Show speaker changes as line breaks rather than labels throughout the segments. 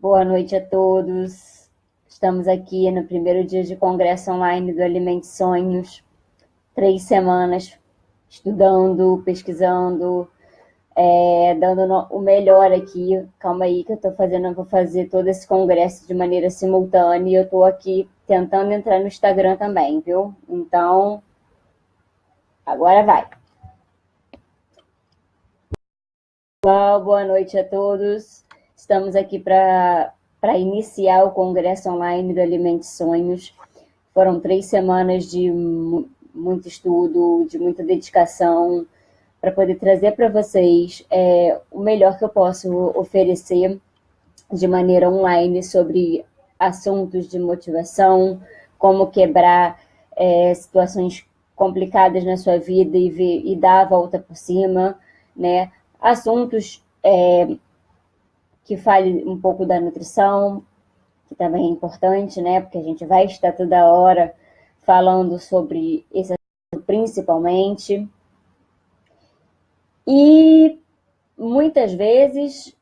Boa noite a todos. Estamos aqui no primeiro dia de congresso online do Alimente Sonhos. 3 semanas estudando, pesquisando, dando o melhor aqui. Calma aí que eu vou fazer todo esse congresso de maneira simultânea e eu estou aqui tentando entrar no Instagram também, viu? Então, agora vai. Pessoal, boa noite a todos. Estamos aqui para iniciar o congresso online do Alimente Sonhos. Foram 3 semanas de muito estudo, de muita dedicação, para poder trazer para vocês o melhor que eu posso oferecer de maneira online sobre assuntos de motivação, como quebrar situações complicadas na sua vida e dar a volta por cima, né? Assuntos que fale um pouco da nutrição, que também é importante, né? Porque a gente vai estar toda hora falando sobre esse assunto principalmente. E muitas vezes,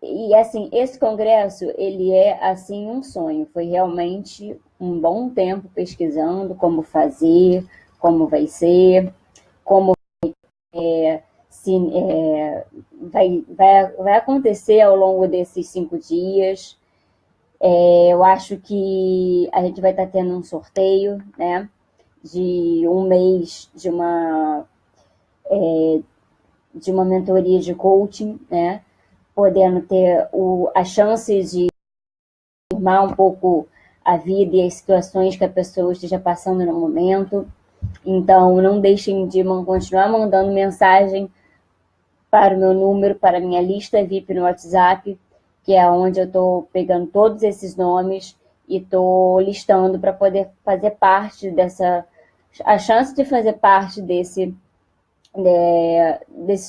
e assim, esse congresso, ele é assim um sonho. Foi realmente um bom tempo pesquisando como fazer, como vai ser, como vai acontecer ao longo desses 5 dias. Eu acho que a gente vai estar tendo um sorteio, né, de um mês de uma mentoria de coaching, né, podendo ter a chance de transformar um pouco a vida e as situações que a pessoa esteja passando no momento. Então, não deixem de continuar mandando mensagem para o meu número, para a minha lista VIP no WhatsApp, que é onde eu estou pegando todos esses nomes e estou listando para poder fazer parte a chance de fazer parte desse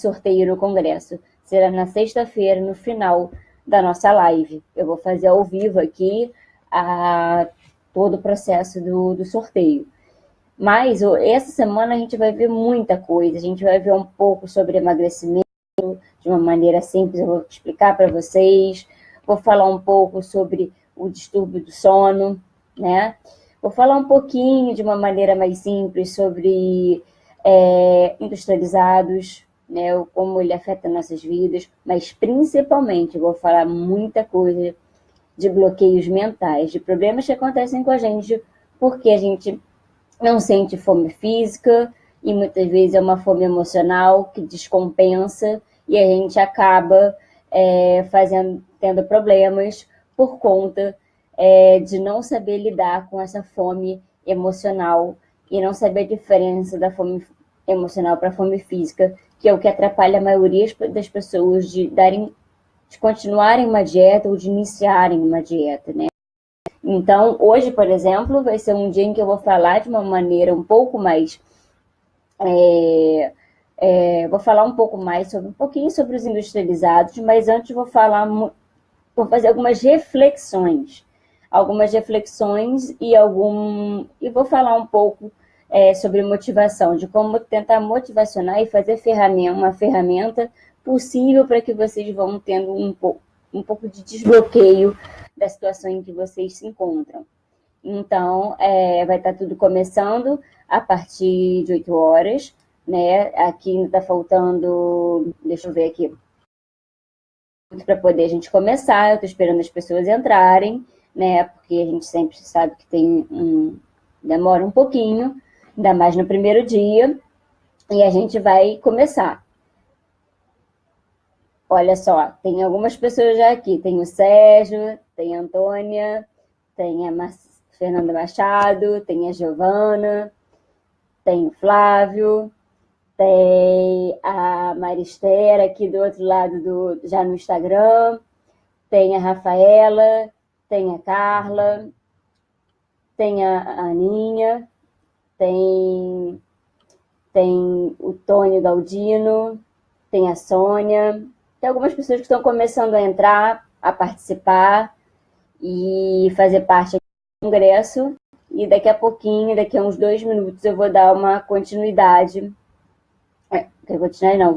sorteio no congresso. Será na sexta-feira, no final da nossa live. Eu vou fazer ao vivo aqui todo o processo do sorteio. Mas essa semana a gente vai ver muita coisa. A gente vai ver um pouco sobre emagrecimento, de uma maneira simples, eu vou explicar para vocês. Vou falar um pouco sobre o distúrbio do sono, né? Vou falar um pouquinho, de uma maneira mais simples, sobre industrializados, né? Como ele afeta nossas vidas, mas principalmente vou falar muita coisa de bloqueios mentais, de problemas que acontecem com a gente, porque a gente não sente fome física e muitas vezes é uma fome emocional que descompensa e a gente acaba tendo problemas por conta de não saber lidar com essa fome emocional e não saber a diferença da fome emocional para a fome física, que é o que atrapalha a maioria das pessoas de continuarem uma dieta ou de iniciarem uma dieta, né? Então, hoje, por exemplo, vai ser um dia em que eu vou falar de uma maneira um pouco mais vou falar um pouquinho sobre os industrializados, mas antes vou fazer algumas reflexões e vou falar um pouco sobre motivação, de como tentar motivacionar e fazer uma ferramenta possível para que vocês vão tendo um pouco de desbloqueio da situação em que vocês se encontram. Então, vai estar tudo começando a partir de 8 horas, né? Aqui ainda está faltando, deixa eu ver aqui, para poder a gente começar. Eu estou esperando as pessoas entrarem, né? Porque a gente sempre sabe que demora um pouquinho, ainda mais no primeiro dia, e a gente vai começar. Olha só, tem algumas pessoas já aqui. Tem o Sérgio, tem a Antônia, tem a Fernanda Machado, tem a Giovana, tem o Flávio, tem a Maristera aqui do outro lado já no Instagram, tem a Rafaela, tem a Carla, tem a Aninha, tem o Tônio Galdino, tem a Sônia. Tem algumas pessoas que estão começando a entrar, a participar e fazer parte do congresso. E daqui a pouquinho, daqui a uns 2 minutos, eu vou dar uma continuidade.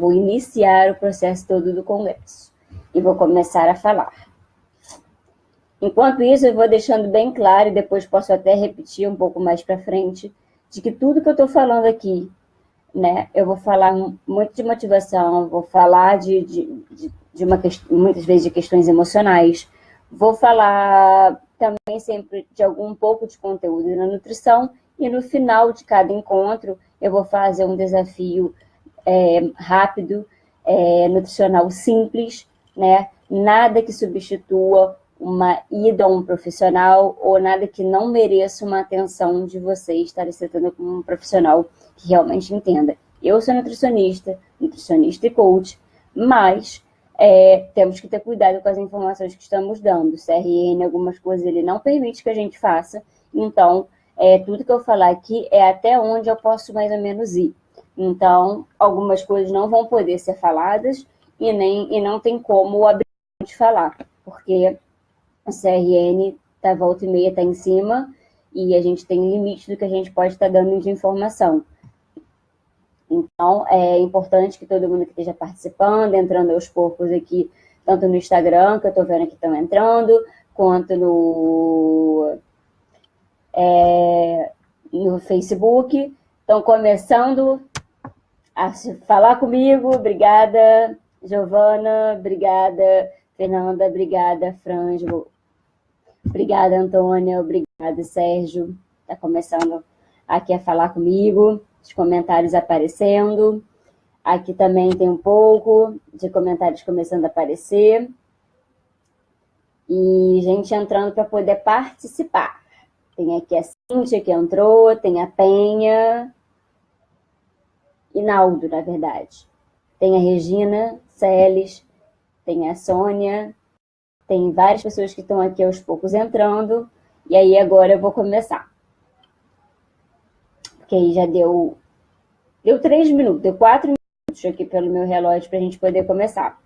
Vou iniciar o processo todo do congresso. e vou começar a falar. Enquanto isso, eu vou deixando bem claro, e depois posso até repetir um pouco mais para frente, de que tudo que eu estou falando aqui, né, eu vou falar muito de motivação, vou falar muitas vezes de questões emocionais, vou falar também sempre de algum pouco de conteúdo na nutrição, e no final de cada encontro eu vou fazer um desafio rápido, nutricional simples, né? Nada que substitua uma ida a um profissional ou nada que não mereça uma atenção de você estar tratando com um profissional que realmente entenda. Eu sou nutricionista e coach, mas temos que ter cuidado com as informações que estamos dando. O CRN, algumas coisas, ele não permite que a gente faça, então tudo que eu falar aqui é até onde eu posso mais ou menos ir. Então, algumas coisas não vão poder ser faladas e não tem como abrir de falar, porque o CRN volta e meia está em cima e a gente tem limite do que a gente pode estar dando de informação. Então, é importante que todo mundo que esteja participando, entrando aos poucos aqui, tanto no Instagram, que eu estou vendo que estão entrando, quanto no Facebook, estão começando a falar comigo. Obrigada, Giovana, obrigada, Fernanda, obrigada, Franjo, obrigada, Antônia, obrigada, Sérgio, está começando aqui a falar comigo, os comentários aparecendo, aqui também tem um pouco de comentários começando a aparecer, e gente entrando para poder participar. Tem aqui a Cíntia que entrou, tem a Penha, Inaldo, na verdade. Tem a Regina Celes, tem a Sônia, tem várias pessoas que estão aqui aos poucos entrando, e aí agora eu vou começar. Porque aí já deu 3 minutos, deu 4 minutos aqui pelo meu relógio para a gente poder começar.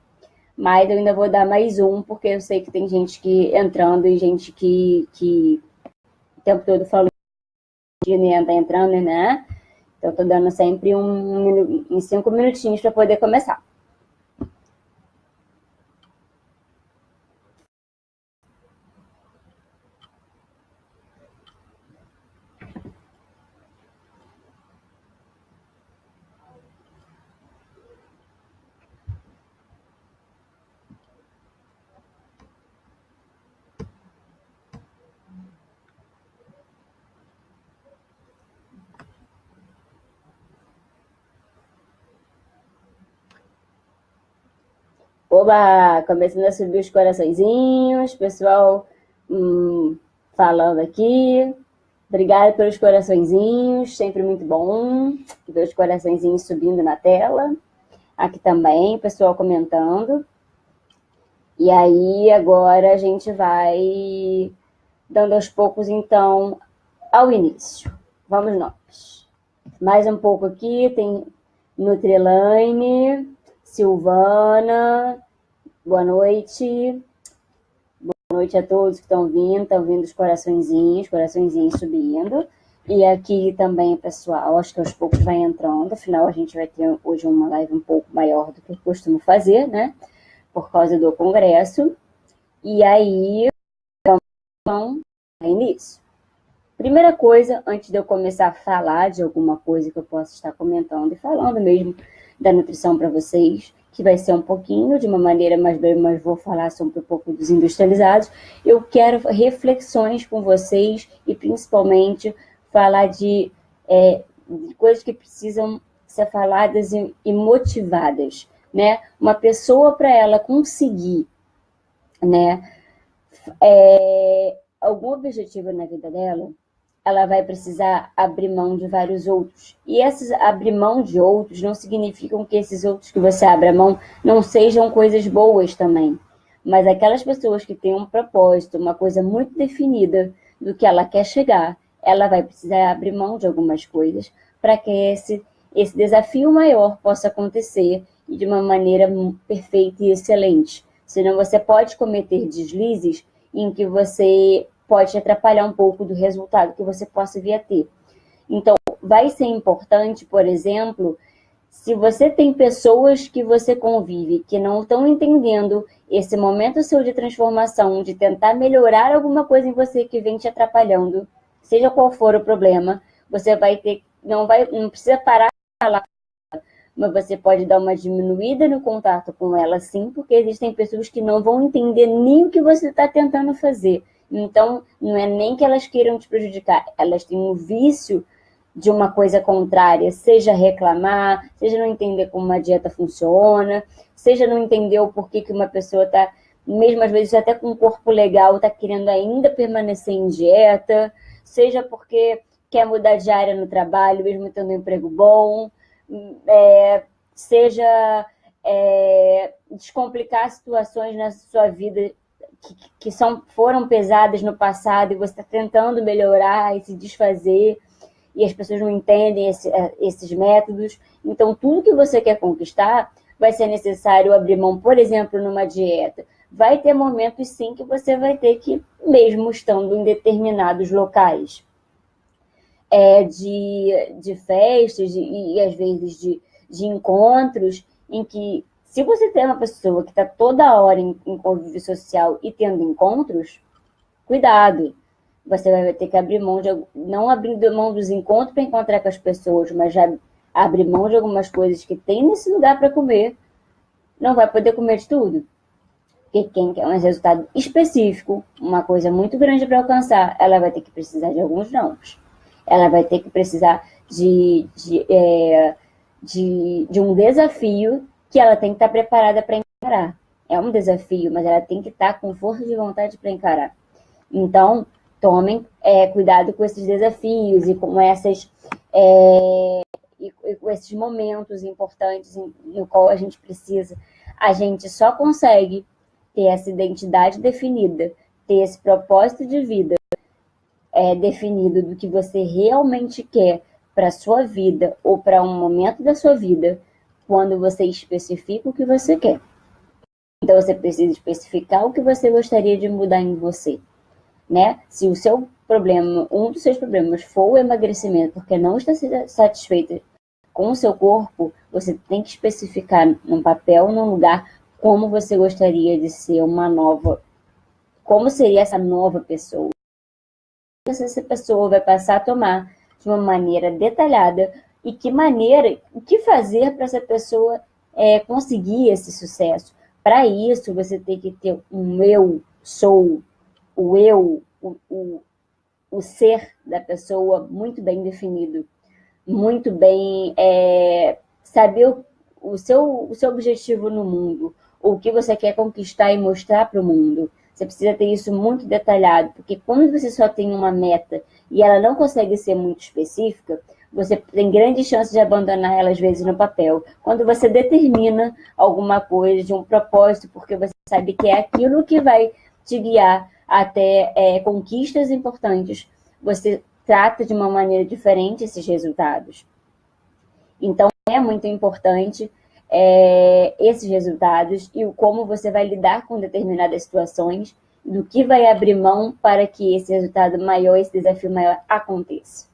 Mas eu ainda vou dar mais um, porque eu sei que tem gente que entrando e gente que o tempo todo falou que nem tá entrando, né? Então, eu tô dando sempre uns 5 minutinhos para poder começar. Oba! Começando a subir os coraçõezinhos, pessoal falando aqui. Obrigada pelos coraçõezinhos, sempre muito bom ver os coraçõezinhos subindo na tela. Aqui também, pessoal comentando. E aí, agora a gente vai dando aos poucos, então, ao início. Vamos nós. Mais um pouco aqui, tem Nutrilane, Silvana, boa noite. Boa noite a todos que estão vindo os coraçõezinhos subindo. E aqui também, pessoal, acho que aos poucos vai entrando, afinal a gente vai ter hoje uma live um pouco maior do que eu costumo fazer, né? Por causa do congresso. E aí, vamos ao início. Primeira coisa, antes de eu começar a falar de alguma coisa que eu possa estar comentando e falando mesmo da nutrição para vocês, que vai ser um pouquinho, de uma maneira mais breve, mas vou falar sobre um pouco dos industrializados, eu quero reflexões com vocês e principalmente falar de coisas que precisam ser faladas e motivadas, né? Uma pessoa, para ela conseguir, né, algum objetivo na vida dela, ela vai precisar abrir mão de vários outros. E esses abrir mão de outros não significam que esses outros que você abre a mão não sejam coisas boas também. Mas aquelas pessoas que têm um propósito, uma coisa muito definida do que ela quer chegar, ela vai precisar abrir mão de algumas coisas para que esse desafio maior possa acontecer e de uma maneira perfeita e excelente. Senão você pode cometer deslizes em que você pode atrapalhar um pouco do resultado que você possa vir a ter. Então, vai ser importante, por exemplo, Se você tem pessoas que você convive que não estão entendendo esse momento seu de transformação, de tentar melhorar alguma coisa em você que vem te atrapalhando, seja qual for o problema, você vai ter, não precisa parar lá, mas você pode dar uma diminuída no contato com ela, sim, porque existem pessoas que não vão entender nem o que você está tentando fazer. Então, não é nem que elas queiram te prejudicar, elas têm um vício de uma coisa contrária, seja reclamar, seja não entender como uma dieta funciona, seja não entender o porquê que uma pessoa está, mesmo às vezes até com um corpo legal, está querendo ainda permanecer em dieta, seja porque quer mudar de área no trabalho, mesmo tendo um emprego bom, seja descomplicar situações na sua vida que foram pesadas no passado e você está tentando melhorar e se desfazer, e as pessoas não entendem esses métodos. Então, tudo que você quer conquistar, vai ser necessário abrir mão, por exemplo, numa dieta. Vai ter momentos, sim, que você vai ter que, mesmo estando em determinados locais, de festas e às vezes de encontros, em que, se você tem uma pessoa que está toda hora em convívio social e tendo encontros, cuidado. Você vai ter que abrir mão não abrindo mão dos encontros para encontrar com as pessoas, mas já abrir mão de algumas coisas que tem nesse lugar para comer. Não vai poder comer de tudo. Porque quem quer um resultado específico, uma coisa muito grande para alcançar, ela vai ter que precisar de alguns nãos. Ela vai ter que precisar de um desafio que ela tem que estar preparada para encarar. É um desafio, mas ela tem que estar com força de vontade para encarar. Então, tomem cuidado com esses desafios e com com esses momentos importantes no qual a gente precisa. A gente só consegue ter essa identidade definida, ter esse propósito de vida definido do que você realmente quer para a sua vida ou para um momento da sua vida, quando você especifica o que você quer. Então, você precisa especificar o que você gostaria de mudar em você. Né? Se o seu problema, um dos seus problemas for o emagrecimento, porque não está satisfeita com o seu corpo, você tem que especificar num papel, num lugar, como você gostaria de ser como seria essa nova pessoa. Essa pessoa vai passar a tomar de uma maneira detalhada e o que fazer para essa pessoa conseguir esse sucesso. Para isso, você tem que ter um eu sou, o ser da pessoa muito bem definido, muito bem, saber o seu objetivo no mundo, o que você quer conquistar e mostrar para o mundo. Você precisa ter isso muito detalhado, porque quando você só tem uma meta e ela não consegue ser muito específica, você tem grandes chances de abandonar ela, às vezes, no papel. Quando você determina alguma coisa de um propósito, porque você sabe que é aquilo que vai te guiar até conquistas importantes, você trata de uma maneira diferente esses resultados. Então, é muito importante esses resultados e como você vai lidar com determinadas situações, do que vai abrir mão para que esse resultado maior, esse desafio maior aconteça.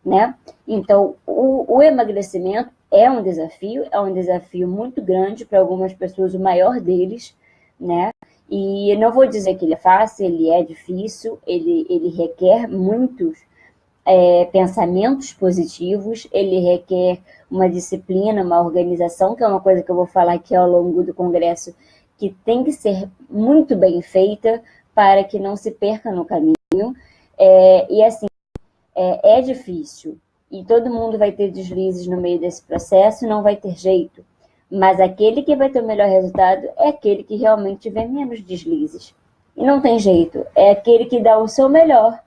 Né? Então, o emagrecimento é um desafio muito grande para algumas pessoas, o maior deles, né? E não vou dizer que ele é fácil, ele é difícil, ele requer muitos pensamentos positivos, ele requer uma disciplina, uma organização, que é uma coisa que eu vou falar aqui ao longo do congresso, que tem que ser muito bem feita para que não se perca no caminho. E assim, é difícil, e todo mundo vai ter deslizes no meio desse processo, não vai ter jeito. Mas aquele que vai ter o melhor resultado é aquele que realmente tiver menos deslizes. E não tem jeito, é aquele que dá o seu melhor.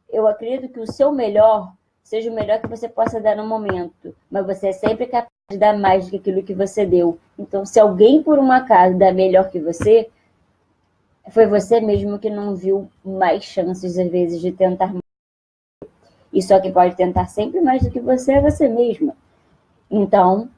Eu acredito que o seu melhor seja o melhor que você possa dar no momento, mas você é sempre capaz de dar mais do que aquilo que você deu. Então, se alguém, por um acaso, dá melhor que você, foi você mesmo que não viu mais chances, às vezes, de tentar mais. E só que pode tentar sempre mais do que você é você mesma. Então,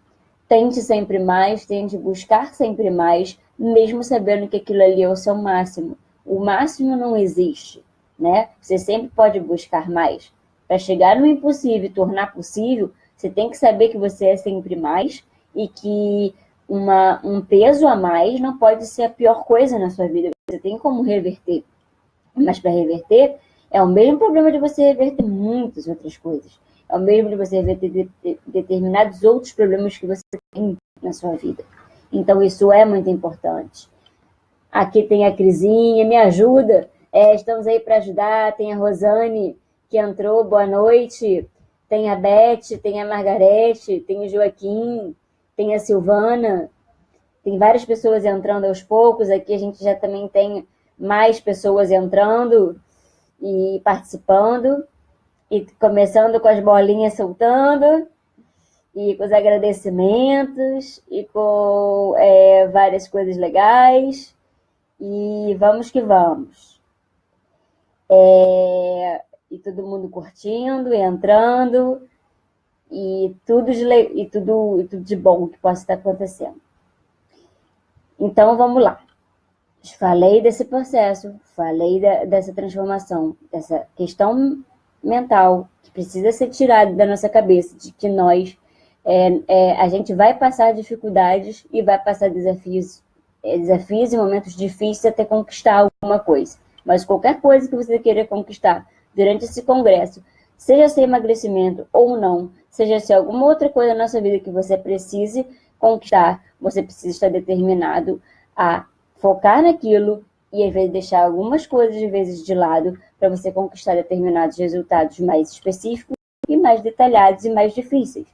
tente sempre mais, tente buscar sempre mais, mesmo sabendo que aquilo ali é o seu máximo. O máximo não existe, né? Você sempre pode buscar mais. Para chegar no impossível e tornar possível, Você tem que saber que você é sempre mais e que um peso a mais não pode ser a pior coisa na sua vida. Você tem como reverter. Mas para reverter, é o mesmo problema de você reverter muitas outras coisas. É o mesmo de você reverter determinados outros problemas que você tem na sua vida. Então, isso é muito importante. Aqui tem a Crisinha, me ajuda. Estamos aí para ajudar. Tem a Rosane, que entrou, boa noite. Tem a Beth, tem a Margarete, tem o Joaquim, tem a Silvana. Tem várias pessoas entrando aos poucos. Aqui a gente já também tem mais pessoas entrando e participando. E começando com as bolinhas soltando. E com os agradecimentos. E com várias coisas legais. E vamos que vamos. E todo mundo curtindo, entrando, e tudo de bom que possa estar acontecendo. Então, vamos lá. Falei desse processo, falei dessa transformação, dessa questão mental que precisa ser tirada da nossa cabeça, de que nós, a gente vai passar dificuldades e vai passar desafios e momentos difíceis até conquistar alguma coisa. Mas qualquer coisa que você queira conquistar durante esse congresso, seja ser emagrecimento ou não, seja ser alguma outra coisa na sua vida que você precise conquistar, você precisa estar determinado a focar naquilo e, às vezes, deixar algumas coisas, às vezes, de lado para você conquistar determinados resultados mais específicos e mais detalhados e mais difíceis.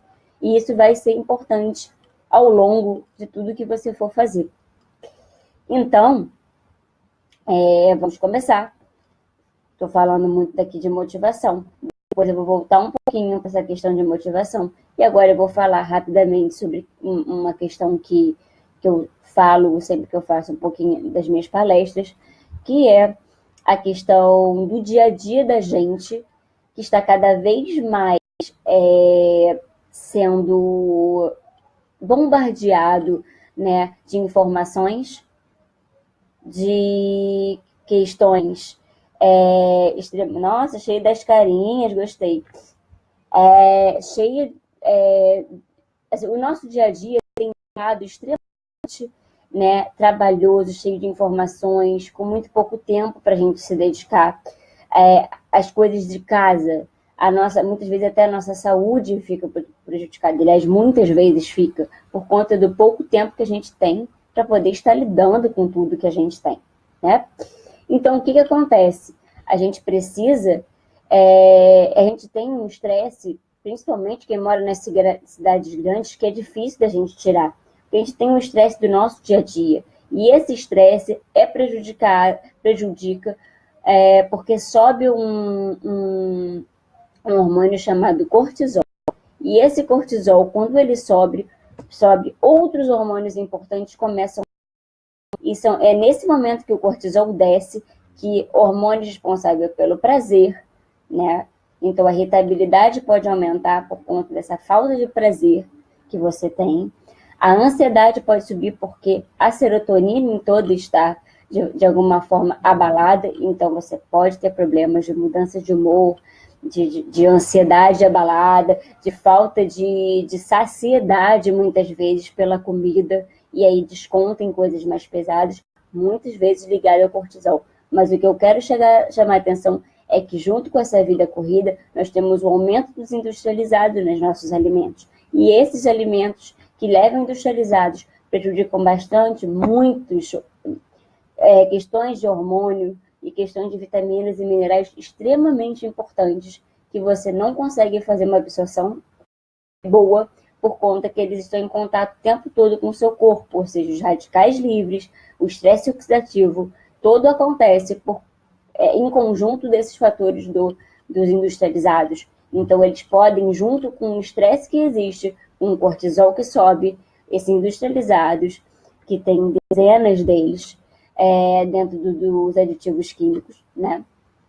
E isso vai ser importante ao longo de tudo que você for fazer. Então, vamos começar. Estou falando muito daqui de motivação. Depois eu vou voltar um pouquinho para essa questão de motivação. E agora eu vou falar rapidamente sobre uma questão que eu falo sempre que eu faço um pouquinho das minhas palestras, que é a questão do dia a dia da gente, que está cada vez mais sendo bombardeado, né, de informações, de questões nossa, cheio das carinhas, gostei. Assim, o nosso dia a dia tem estado extremamente, né, trabalhoso, cheio de informações, com muito pouco tempo para a gente se dedicar. As coisas de casa, muitas vezes até a nossa saúde fica prejudicada. Aliás, muitas vezes fica, por conta do pouco tempo que a gente tem para poder estar lidando com tudo que a gente tem, né? Então, o que acontece? A gente precisa, a gente tem um estresse, principalmente quem mora nas cidades grandes, que é difícil da gente tirar. Porque a gente tem um estresse do nosso dia a dia. E esse estresse prejudica, porque sobe um hormônio chamado cortisol. E esse cortisol, quando ele sobe, outros hormônios importantes começam. E é nesse momento que o cortisol desce, que hormônios responsáveis pelo prazer, né? Então a irritabilidade pode aumentar por conta dessa falta de prazer que você tem. A ansiedade pode subir porque a serotonina em todo está de alguma forma abalada, então você pode ter problemas de mudança de humor, de ansiedade abalada, de falta de saciedade muitas vezes pela comida, e aí desconta em coisas mais pesadas, muitas vezes ligado ao cortisol. Mas o que eu quero chamar a atenção é que junto com essa vida corrida, nós temos o aumento dos industrializados nos nossos alimentos. E esses alimentos que levam industrializados prejudicam bastante muitos questões de hormônio e questões de vitaminas e minerais extremamente importantes que você não consegue fazer uma absorção boa por conta que eles estão em contato o tempo todo com o seu corpo, ou seja, os radicais livres, o estresse oxidativo, todo acontece em conjunto desses fatores dos industrializados. Então, eles podem, junto com o estresse que existe, um cortisol que sobe, esses industrializados, que tem dezenas deles, dentro dos aditivos químicos, né?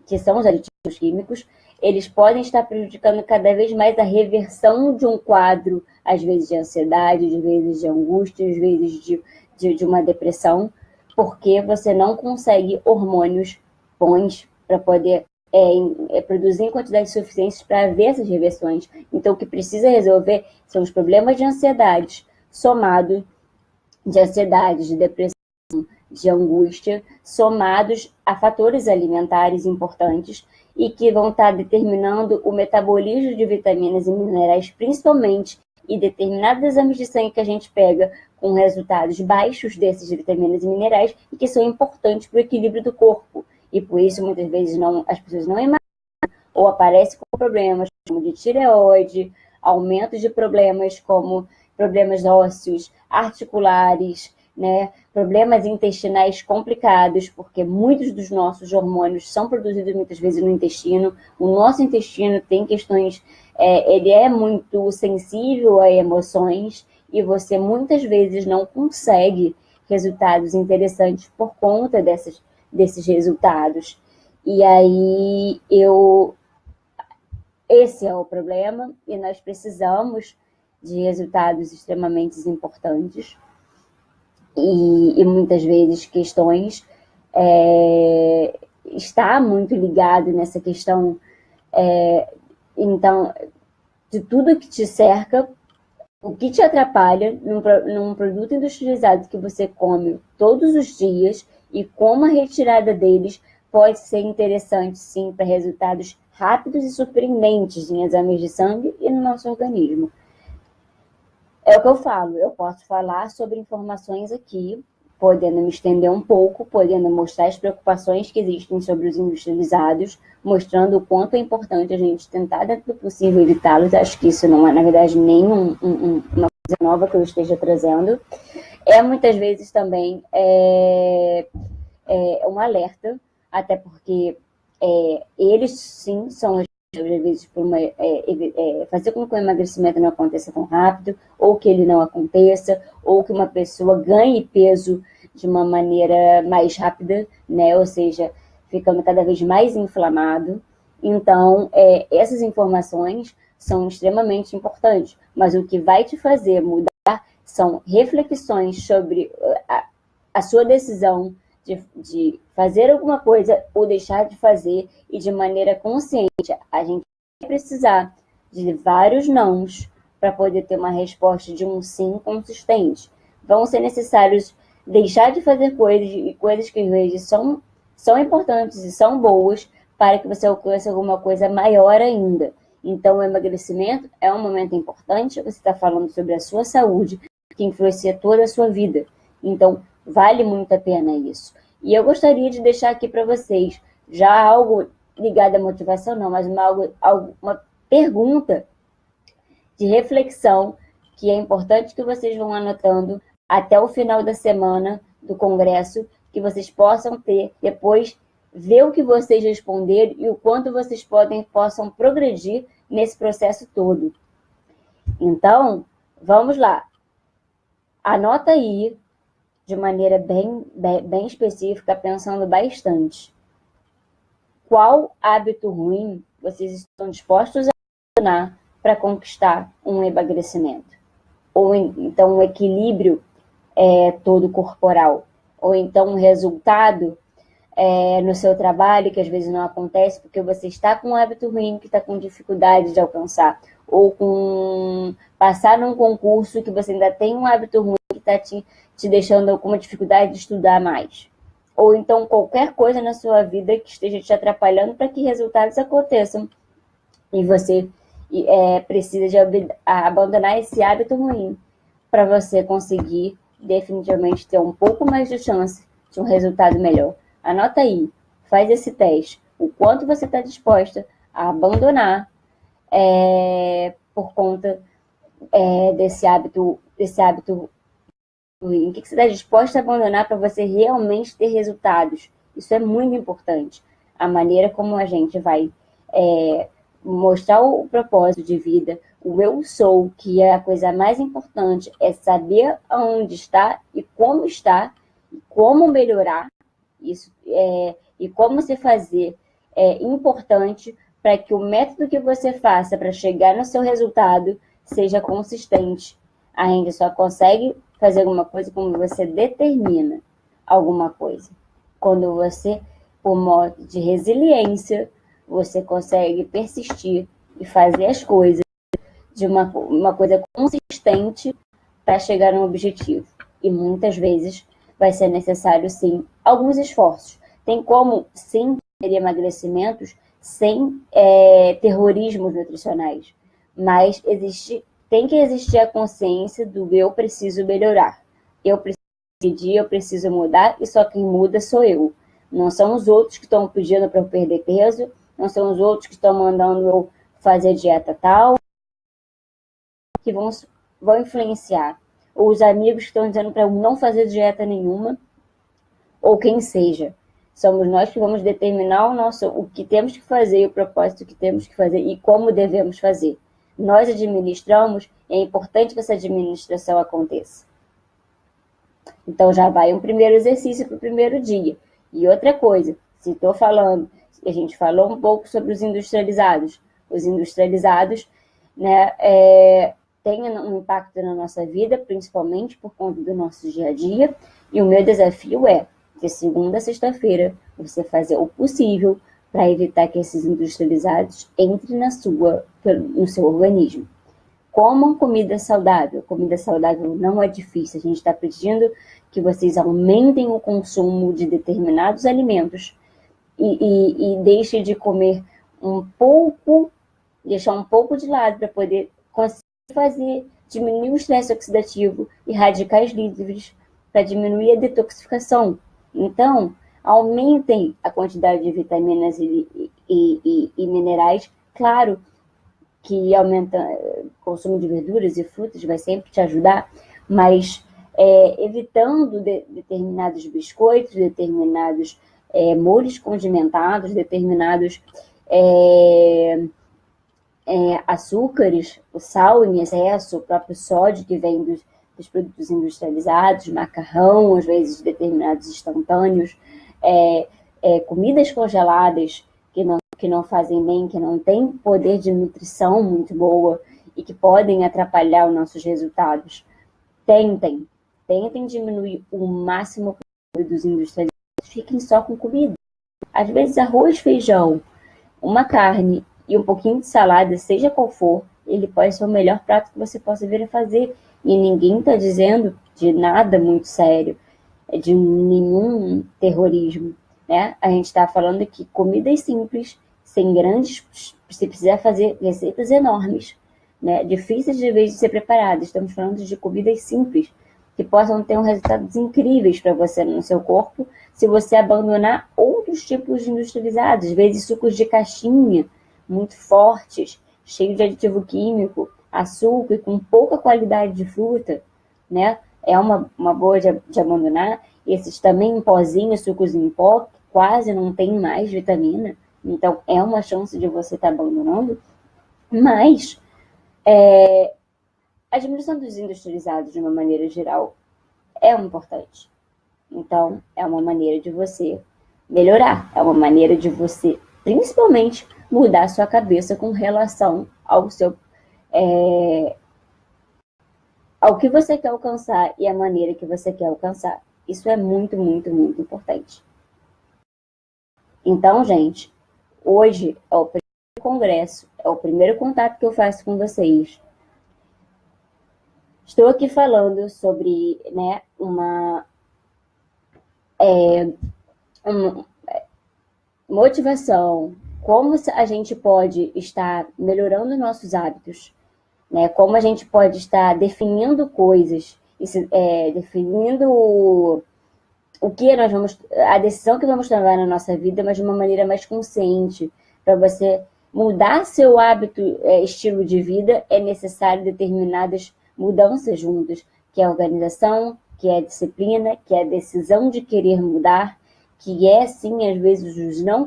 Que são os aditivos químicos, eles podem estar prejudicando cada vez mais a reversão de um quadro, às vezes de ansiedade, às vezes de angústia, às vezes de uma depressão, porque você não consegue hormônios bons para poder produzir em quantidades suficientes para ver essas reversões. Então, o que precisa resolver são os problemas de ansiedade, somado de ansiedade, de depressão, de angústia, somados a fatores alimentares importantes e que vão estar determinando o metabolismo de vitaminas e minerais, principalmente, e determinados exames de sangue que a gente pega com resultados baixos desses vitaminas e minerais e que são importantes para o equilíbrio do corpo. E por isso, muitas vezes, as pessoas não imaginam ou aparecem com problemas como de tireoide, aumento de problemas como problemas ósseos, articulares, né? Problemas intestinais complicados, porque muitos dos nossos hormônios são produzidos muitas vezes no intestino. O nosso intestino tem questões, ele é muito sensível a emoções e você muitas vezes não consegue resultados interessantes por conta desses resultados. E aí esse é o problema e nós precisamos de resultados extremamente importantes e muitas vezes questões está muito ligado nessa questão então de tudo que te cerca, o que te atrapalha num produto industrializado que você come todos os dias e como a retirada deles pode ser interessante, sim, para resultados rápidos e surpreendentes em exames de sangue e no nosso organismo. É o que eu falo, eu posso falar sobre informações aqui, podendo me estender um pouco, podendo mostrar as preocupações que existem sobre os industrializados, mostrando o quanto é importante a gente tentar, dentro do possível, evitá-los. Acho que isso não é, na verdade, nem uma coisa nova que eu esteja trazendo. Muitas vezes também um alerta, até porque eles, sim, são às vezes por fazer com que o emagrecimento não aconteça tão rápido, ou que ele não aconteça, ou que uma pessoa ganhe peso de uma maneira mais rápida, né? Ou seja, ficando cada vez mais inflamado. Então, essas informações são extremamente importantes, mas o que vai te fazer mudar são reflexões sobre a sua decisão de fazer alguma coisa ou deixar de fazer e de maneira consciente. A gente vai precisar de vários nãos para poder ter uma resposta de um sim consistente. Vão ser necessários deixar de fazer coisas e coisas que às vezes são importantes e são boas para que você alcance alguma coisa maior ainda. Então, o emagrecimento é um momento importante, você está falando sobre a sua saúde, que influencia toda a sua vida. Então, vale muito a pena isso. E eu gostaria de deixar aqui para vocês já algo ligado à motivação, não, mas uma pergunta de reflexão que é importante que vocês vão anotando até o final da semana do congresso, que vocês possam ter, depois ver o que vocês responderam e o quanto vocês possam progredir nesse processo todo. Então, vamos lá. Anota aí, de maneira bem específica, pensando bastante. Qual hábito ruim vocês estão dispostos a abandonar para conquistar um emagrecimento? Ou então um equilíbrio todo corporal? Ou então um resultado no seu trabalho que às vezes não acontece porque você está com um hábito ruim que está com dificuldade de alcançar? Ou com passar num concurso que você ainda tem um hábito ruim que está te deixando com uma dificuldade de estudar mais. Ou então qualquer coisa na sua vida que esteja te atrapalhando para que resultados aconteçam. E você precisa de abandonar esse hábito ruim para você conseguir definitivamente ter um pouco mais de chance de um resultado melhor. Anota aí, faz esse teste. O quanto você está disposta a abandonar por conta desse hábito ruim. O que você está disposta a abandonar para você realmente ter resultados? Isso é muito importante. A maneira como a gente vai mostrar o propósito de vida, o eu sou, que é a coisa mais importante, é saber aonde está e como melhorar isso, e como se fazer importante para que o método que você faça para chegar no seu resultado seja consistente. A gente só consegue fazer alguma coisa quando você determina alguma coisa. Quando você, por modo de resiliência, você consegue persistir e fazer as coisas de uma coisa consistente para chegar a um objetivo. E muitas vezes vai ser necessário, sim, alguns esforços. Tem como, sim, ter emagrecimentos sem terrorismos nutricionais, mas tem que existir a consciência do eu preciso melhorar, eu preciso pedir, eu preciso mudar, e só quem muda sou eu. Não são os outros que estão pedindo para eu perder peso, não são os outros que estão mandando eu fazer dieta tal, que vão influenciar. Ou os amigos que estão dizendo para eu não fazer dieta nenhuma, ou quem seja. Somos nós que vamos determinar o que temos que fazer, o propósito que temos que fazer e como devemos fazer. Nós administramos, e é importante que essa administração aconteça. Então já vai um primeiro exercício para o primeiro dia. E outra coisa, se estou falando, a gente falou um pouco sobre os industrializados. Os industrializados, né, têm um impacto na nossa vida, principalmente por conta do nosso dia a dia. E o meu desafio é, de segunda a sexta-feira, você fazer o possível para evitar que esses industrializados entrem no seu organismo. Comam comida saudável. Comida saudável não é difícil. A gente está pedindo que vocês aumentem o consumo de determinados alimentos e deixem de comer um pouco, deixar um pouco de lado para poder conseguir diminuir o estresse oxidativo e radicais livres para diminuir a detoxificação. Então, aumentem a quantidade de vitaminas e minerais. Claro que aumenta o consumo de verduras e frutas vai sempre te ajudar, mas evitando determinados biscoitos, determinados molhos condimentados, determinados açúcares, o sal em excesso, o próprio sódio que vem dos produtos industrializados, macarrão, às vezes determinados instantâneos, comidas congeladas que não fazem bem, que não têm poder de nutrição muito boa e que podem atrapalhar os nossos resultados. Tentem diminuir o máximo dos industrializados. Fiquem só com comida. Às vezes arroz, feijão, uma carne e um pouquinho de salada, seja qual for, ele pode ser o melhor prato que você possa vir a fazer. E ninguém está dizendo de nada muito sério, de nenhum terrorismo, né? A gente está falando que comidas simples, sem grandes, se precisar fazer receitas enormes, né? Difíceis de vez de ser preparadas. Estamos falando de comidas simples, que possam ter resultados incríveis para você no seu corpo, se você abandonar outros tipos de industrializados, às vezes sucos de caixinha, muito fortes, cheios de aditivo químico, açúcar e com pouca qualidade de fruta, né? É uma boa de abandonar. Esses também em pozinho, sucos em pó, que quase não tem mais vitamina. Então, é uma chance de você estar abandonando. Mas, a diminuição dos industrializados, de uma maneira geral, é importante. Então, é uma maneira de você melhorar. É uma maneira de você, principalmente, mudar a sua cabeça com relação ao que você quer alcançar e a maneira que você quer alcançar. Isso é muito, muito, muito importante. Então, gente, hoje é o primeiro congresso, é o primeiro contato que eu faço com vocês. Estou aqui falando sobre, né, uma motivação, como a gente pode estar melhorando nossos hábitos, né? Como a gente pode estar definindo coisas, definindo a decisão que vamos tomar na nossa vida, mas de uma maneira mais consciente. Para você mudar seu hábito, estilo de vida, é necessário determinadas mudanças juntas, que é a organização, que é a disciplina, que é a decisão de querer mudar, que é, sim, às vezes, os nãos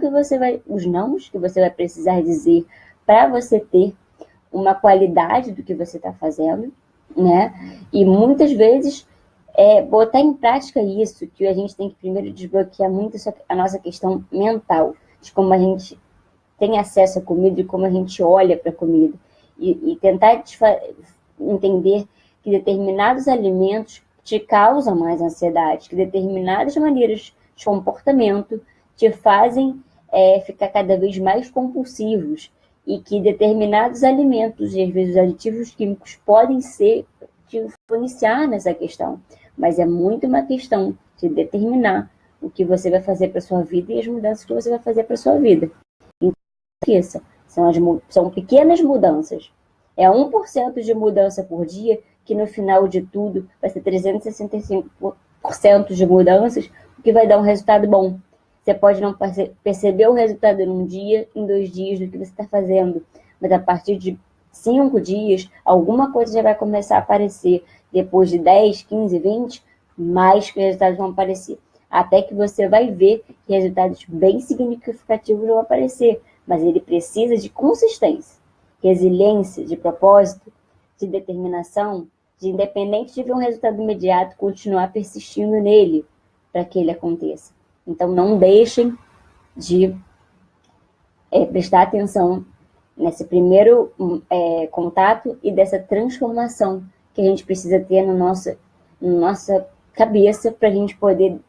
que você vai precisar dizer para você ter uma qualidade do que você está fazendo, né? E muitas vezes botar em prática isso, que a gente tem que primeiro desbloquear muito a nossa questão mental, de como a gente tem acesso à comida e como a gente olha para a comida. E tentar entender que determinados alimentos te causam mais ansiedade, que determinadas maneiras de comportamento te fazem ficar cada vez mais compulsivos e que determinados alimentos e às vezes aditivos químicos podem te influenciar nessa questão, mas é muito uma questão de determinar o que você vai fazer para sua vida e as mudanças que você vai fazer para sua vida. Então, esqueça, são pequenas mudanças. É 1% de mudança por dia, que no final de tudo vai ser 365% de mudanças, o que vai dar um resultado bom. Você pode não perceber o resultado em um dia, em 2 dias do que você está fazendo, mas a partir de 5 dias, alguma coisa já vai começar a aparecer. Depois de 10, 15, 20, mais que resultados vão aparecer. Até que você vai ver que resultados bem significativos vão aparecer, mas ele precisa de consistência, resiliência, de propósito, de determinação, de independente de ver um resultado imediato, continuar persistindo nele para que ele aconteça. Então não deixem de prestar atenção nesse primeiro contato e dessa transformação que a gente precisa ter na nossa cabeça para a gente poder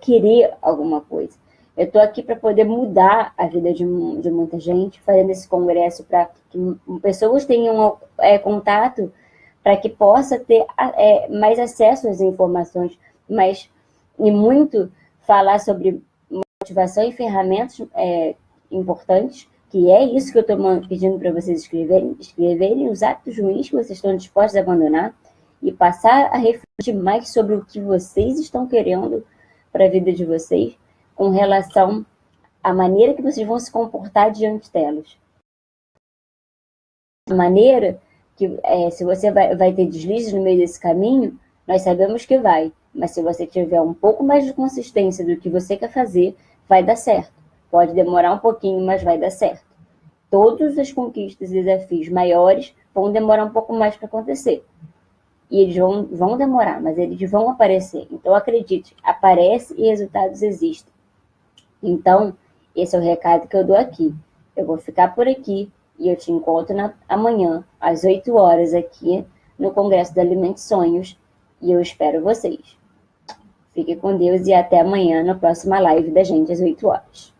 querer alguma coisa. Eu estou aqui para poder mudar a vida de muita gente, fazendo esse congresso para que pessoas tenham contato, para que possa ter mais acesso às informações, e muito falar sobre motivação e ferramentas importantes, que é isso que eu estou pedindo para vocês escreverem os hábitos ruins que vocês estão dispostos a abandonar e passar a refletir mais sobre o que vocês estão querendo para a vida de vocês, com relação à maneira que vocês vão se comportar diante delas. A maneira que, se você vai ter deslizes no meio desse caminho, nós sabemos que vai, mas se você tiver um pouco mais de consistência do que você quer fazer, vai dar certo. Pode demorar um pouquinho, mas vai dar certo. Todas as conquistas e desafios maiores vão demorar um pouco mais para acontecer. E eles vão demorar, mas eles vão aparecer. Então, acredite, aparece e resultados existem. Então, esse é o recado que eu dou aqui. Eu vou ficar por aqui e eu te encontro amanhã, às 8 horas, aqui no Congresso da Alimente Sonhos. E eu espero vocês. Fique com Deus e até amanhã na próxima live da gente, às 8 horas.